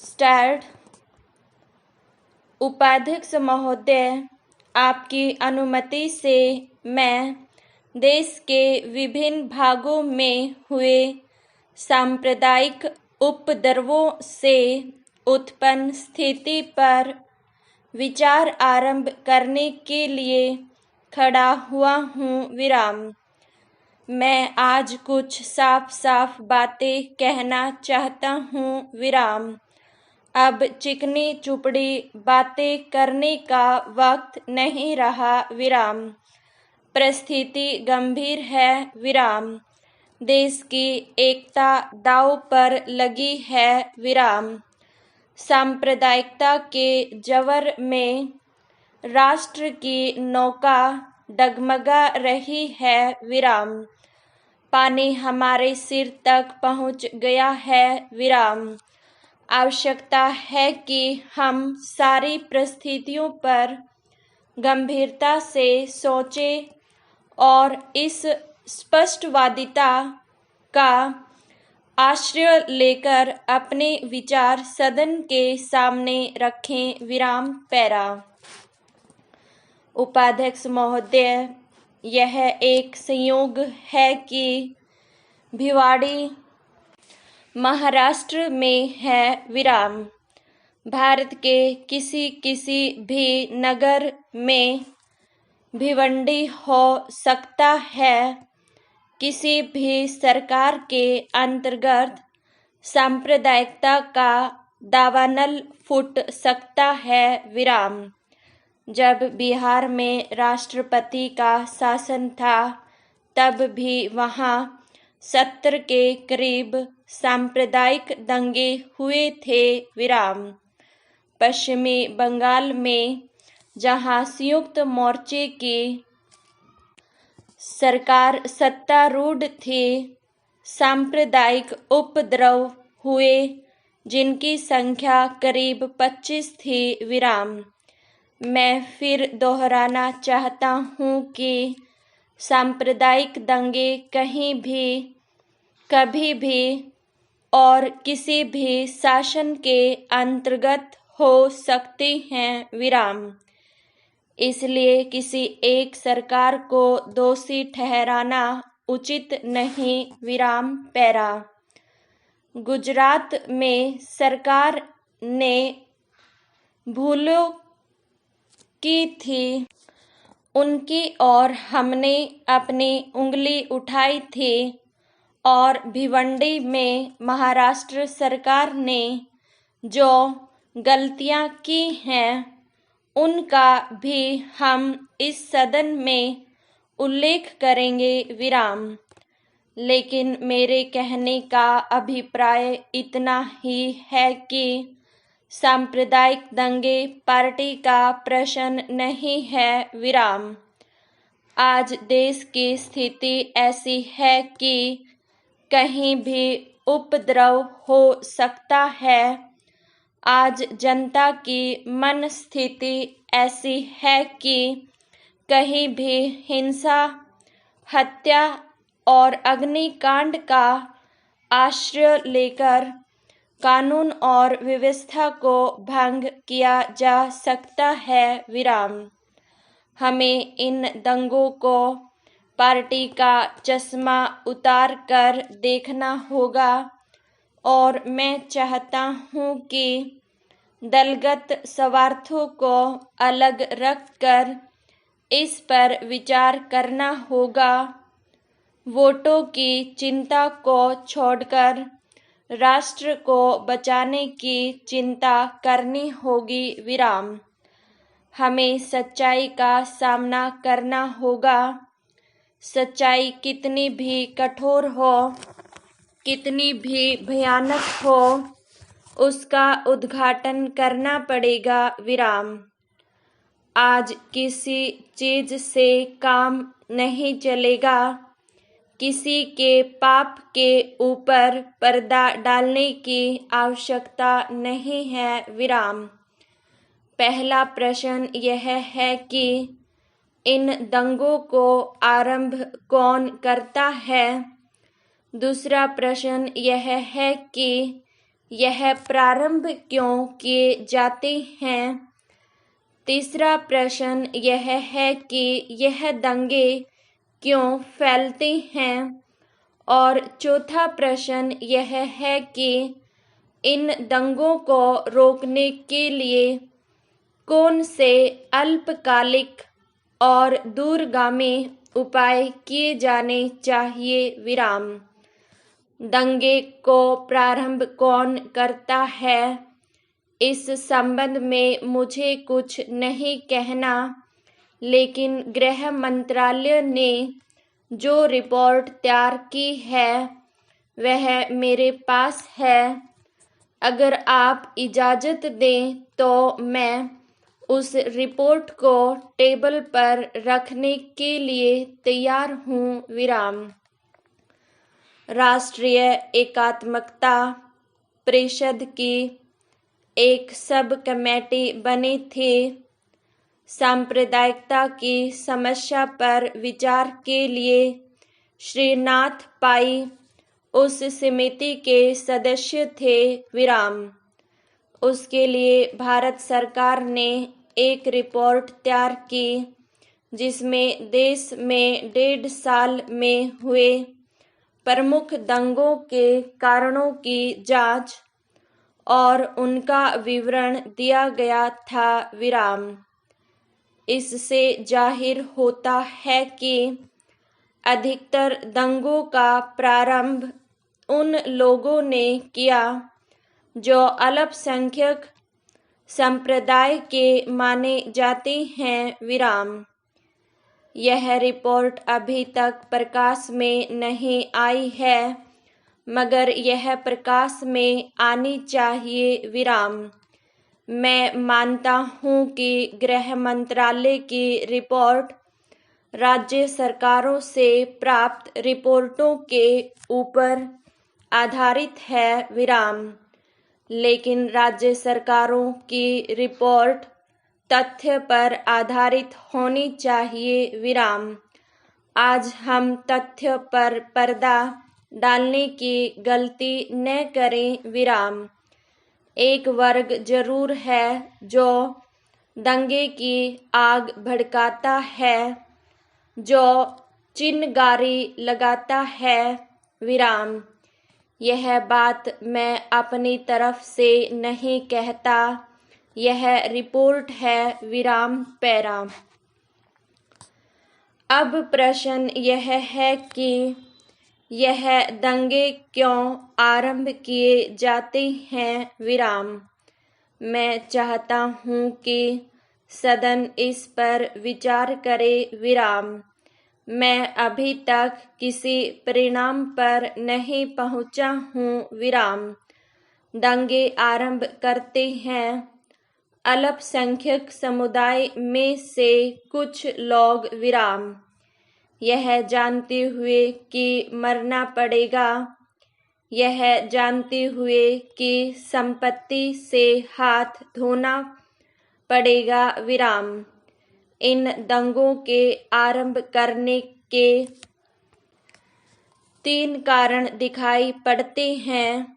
Start. उपाध्यक्ष महोदय, आपकी अनुमति से मैं देश के विभिन्न भागों में हुए सांप्रदायिक उपद्रवों से उत्पन्न स्थिति पर विचार आरंभ करने के लिए खड़ा हुआ हूँ। विराम। मैं आज कुछ साफ साफ बातें कहना चाहता हूँ। विराम। अब चिकनी चुपड़ी बातें करने का वक्त नहीं रहा। विराम। परिस्थिति गंभीर है। विराम। देश की एकता दांव पर लगी है। विराम। सांप्रदायिकता के जवर में राष्ट्र की नौका डगमगा रही है। विराम। पानी हमारे सिर तक पहुंच गया है। विराम। आवश्यकता है कि हम सारी परिस्थितियों पर गंभीरता से सोचें और इस स्पष्टवादिता का आश्रय लेकर अपने विचार सदन के सामने रखें। विराम। पैरा। उपाध्यक्ष महोदय, यह एक संयोग है कि भिवाड़ी महाराष्ट्र में है। विराम। भारत के किसी भी नगर में भिवंडी हो सकता है। किसी भी सरकार के अंतर्गत सांप्रदायिकता का दावानल फूट सकता है। विराम। जब बिहार में राष्ट्रपति का शासन था तब भी वहाँ 70 के करीब सांप्रदायिक दंगे हुए थे। विराम। पश्चिमी बंगाल में जहाँ संयुक्त मोर्चे की सरकार सत्तारूढ़ थी, सांप्रदायिक उपद्रव हुए जिनकी संख्या करीब 25 थी। विराम। मैं फिर दोहराना चाहता हूँ कि सांप्रदायिक दंगे कहीं भी, कभी भी और किसी भी शासन के अंतर्गत हो सकते हैं। विराम। इसलिए किसी एक सरकार को दोषी ठहराना उचित नहीं। विराम। पैरा। गुजरात में सरकार ने भूलों की थी, उनकी ओर हमने अपनी उंगली उठाई थी और भिवंडी में महाराष्ट्र सरकार ने जो गलतियां की हैं उनका भी हम इस सदन में उल्लेख करेंगे। विराम। लेकिन मेरे कहने का अभिप्राय इतना ही है कि सांप्रदायिक दंगे पार्टी का प्रश्न नहीं है। विराम। आज देश की स्थिति ऐसी है कि कहीं भी उपद्रव हो सकता है। आज जनता की मन स्थिति ऐसी है कि कहीं भी हिंसा, हत्या और अग्निकांड का आश्रय लेकर कानून और व्यवस्था को भंग किया जा सकता है। विराम। हमें इन दंगों को पार्टी का चश्मा उतार कर देखना होगा और मैं चाहता हूँ कि दलगत स्वार्थों को अलग रखकर इस पर विचार करना होगा। वोटों की चिंता को छोड़कर राष्ट्र को बचाने की चिंता करनी होगी। विराम। हमें सच्चाई का सामना करना होगा। सच्चाई कितनी भी कठोर हो, कितनी भी भयानक हो, उसका उद्घाटन करना पड़ेगा। विराम। आज किसी चीज से काम नहीं चलेगा। किसी के पाप के ऊपर पर्दा डालने की आवश्यकता नहीं है। विराम। पहला प्रश्न यह है कि इन दंगों को आरंभ कौन करता है। दूसरा प्रश्न यह है कि यह प्रारंभ क्यों किए जाते हैं? तीसरा प्रश्न यह है कि यह दंगे क्यों फैलते हैं? और चौथा प्रश्न यह है कि इन दंगों को रोकने के लिए कौन से अल्पकालिक और दूरगामी उपाय किए जाने चाहिए? विराम। दंगे को प्रारंभ कौन करता है? इस संबंध में मुझे कुछ नहीं कहना, लेकिन गृह मंत्रालय ने जो रिपोर्ट तैयार की है वह मेरे पास है। अगर आप इजाज़त दें तो मैं उस रिपोर्ट को टेबल पर रखने के लिए तैयार हूँ। विराम। राष्ट्रीय एकात्मकता परिषद की एक सब कमेटी बनी थी। सांप्रदायिकता की समस्या पर विचार के लिए श्री नाथ पाई उस समिति के सदस्य थे। विराम। उसके लिए भारत सरकार ने एक रिपोर्ट तैयार की जिसमें देश में 1.5 साल में हुए प्रमुख दंगों के कारणों की जांच और उनका विवरण दिया गया था। विराम। इससे जाहिर होता है कि अधिकतर दंगों का प्रारंभ उन लोगों ने किया जो अल्पसंख्यक संप्रदाय के माने जाते हैं। विराम। यह रिपोर्ट अभी तक प्रकाश में नहीं आई है, मगर यह प्रकाश में आनी चाहिए। विराम। मैं मानता हूँ कि गृह मंत्रालय की रिपोर्ट राज्य सरकारों से प्राप्त रिपोर्टों के ऊपर आधारित है। विराम। लेकिन राज्य सरकारों की रिपोर्ट तथ्य पर आधारित होनी चाहिए। विराम। आज हम तथ्य पर पर्दा डालने की गलती न करें। विराम। एक वर्ग जरूर है जो दंगे की आग भड़काता है, जो चिनगारी लगाता है। विराम। यह बात मैं अपनी तरफ से नहीं कहता, यह रिपोर्ट है। विराम। पैरा। अब प्रश्न यह है कि यह दंगे क्यों आरंभ किए जाते हैं? विराम। मैं चाहता हूँ कि सदन इस पर विचार करे। विराम। मैं अभी तक किसी परिणाम पर नहीं पहुँचा हूँ। विराम। दंगे आरंभ करते हैं अल्पसंख्यक समुदाय में से कुछ लोग। विराम। यह जानते हुए कि मरना पड़ेगा, यह जानते हुए कि संपत्ति से हाथ धोना पड़ेगा। विराम। इन दंगों के आरंभ करने के 3 कारण दिखाई पड़ते हैं।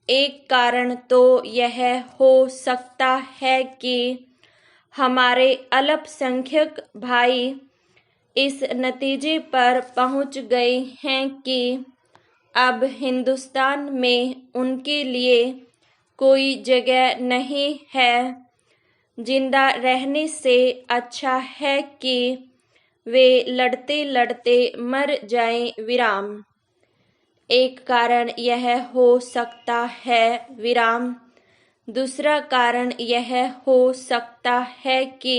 एक कारण तो यह हो सकता है कि हमारे अल्पसंख्यक भाई इस नतीजे पर पहुंच गए हैं कि अब हिंदुस्तान में उनके लिए कोई जगह नहीं है। जिंदा रहने से अच्छा है कि वे लड़ते लड़ते मर जाएं। विराम। एक कारण यह हो सकता है। विराम। दूसरा कारण यह हो सकता है कि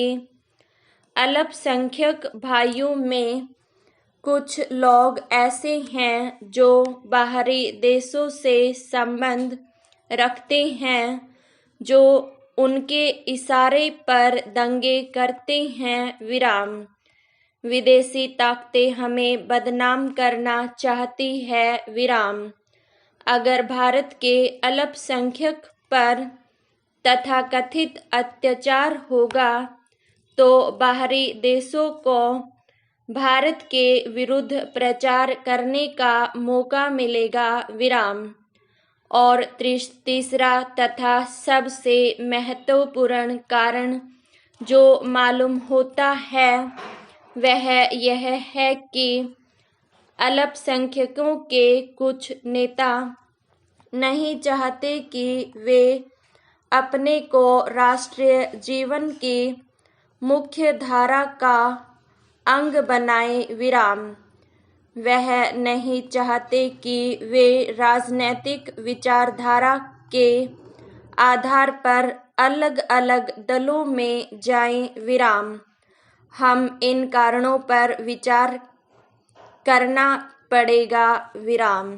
अल्पसंख्यक भाइयों में कुछ लोग ऐसे हैं जो बाहरी देशों से संबंध रखते हैं, जो उनके इशारे पर दंगे करते हैं। विराम। विदेशी ताकतें हमें बदनाम करना चाहती है। विराम। अगर भारत के अल्पसंख्यक पर तथाकथित अत्याचार होगा तो बाहरी देशों को भारत के विरुद्ध प्रचार करने का मौका मिलेगा। विराम। और तीसरा तथा सबसे महत्वपूर्ण कारण जो मालूम होता है वह यह है कि अल्पसंख्यकों के कुछ नेता नहीं चाहते कि वे अपने को राष्ट्रीय जीवन की मुख्य धारा का अंग बनाए विराम। वह नहीं चाहते कि वे राजनैतिक विचारधारा के आधार पर अलग अलग दलों में जाएं विराम। हम इन कारणों पर विचार करना पड़ेगा विराम।